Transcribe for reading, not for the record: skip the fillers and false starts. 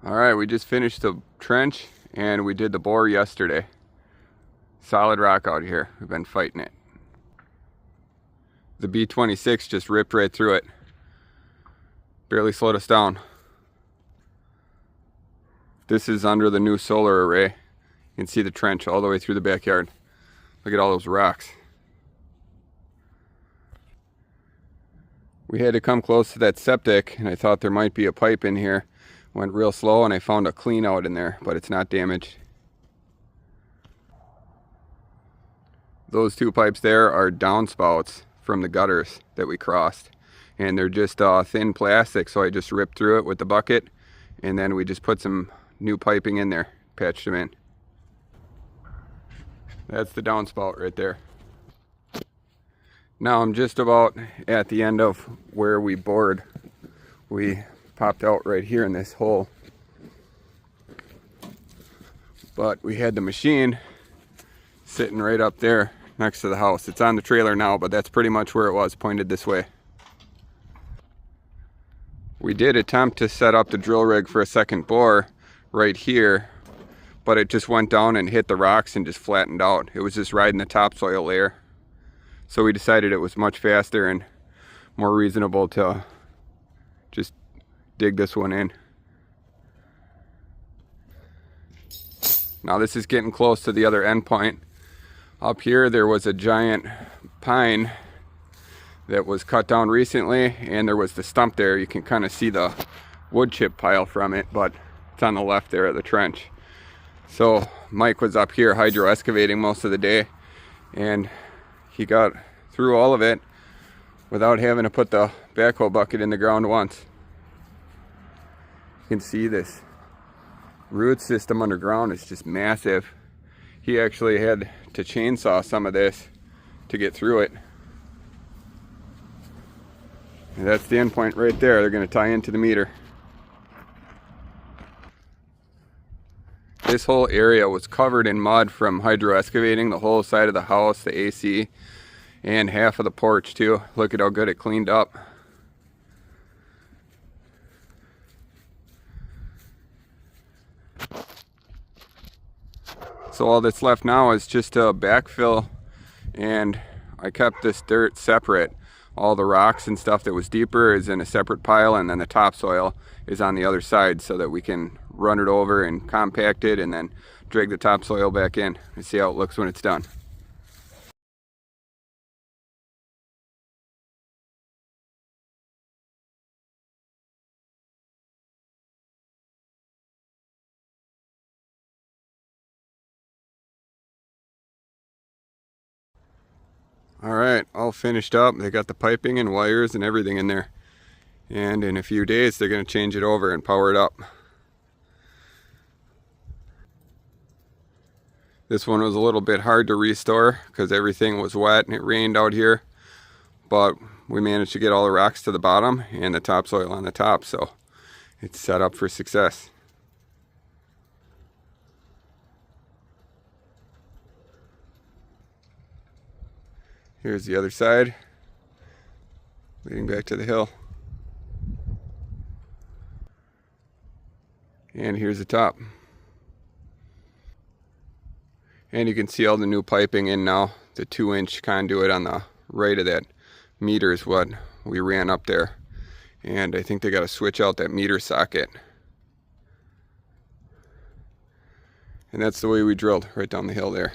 Alright, we just finished the trench and we did the bore yesterday. Solid rock out here. We've been fighting it. The B26 just ripped right through it. Barely slowed us down. This is under the new solar array. You can see the trench all the way through the backyard. Look at all those rocks. We had to come close to that septic and I thought there might be a pipe in here. Went real slow and I found a clean out in there, but it's not damaged. Those two pipes there are downspouts from the gutters that we crossed. And they're just thin plastic, so I just ripped through it with the bucket. And then we just put some new piping in there, patched them in. That's the downspout right there. Now I'm just about at the end of where we bored. We popped out right here in this hole. But we had the machine sitting right up there next to the house. It's on the trailer now, but that's pretty much where it was, pointed this way. We did attempt to set up the drill rig for a second bore right here, but it just went down and hit the rocks and just flattened out. It was just riding the topsoil layer. So we decided it was much faster and more reasonable to just dig this one in. Now this is getting close to the other end point. Up here there was a giant pine that was cut down recently, and there was the stump there. You can kind of see the wood chip pile from it, but it's on the left there at the trench. So Mike was up here hydro excavating most of the day, and he got through all of it without having to put the backhoe bucket in the ground once. You can see this root system underground is just massive. He actually had to chainsaw some of this to get through it. And that's the end point right there. They're going to tie into the meter. This whole area was covered in mud from hydro excavating, the whole side of the house, the AC, and half of the porch too. Look at how good it cleaned up. So all that's left now is just to backfill, and I kept this dirt separate. All the rocks and stuff that was deeper is in a separate pile, and then the topsoil is on the other side so that we can run it over and compact it and then drag the topsoil back in and see how it looks when it's done. Alright, all finished up. They got the piping and wires and everything in there. And in a few days they're going to change it over and power it up. This one was a little bit hard to restore because everything was wet and it rained out here. But we managed to get all the rocks to the bottom and the topsoil on the top, so it's set up for success. Here's the other side, leading back to the hill. And here's the top. And you can see all the new piping in now. The 2-inch conduit on the right of that meter is what we ran up there. And I think they got to switch out that meter socket. And that's the way we drilled, right down the hill there.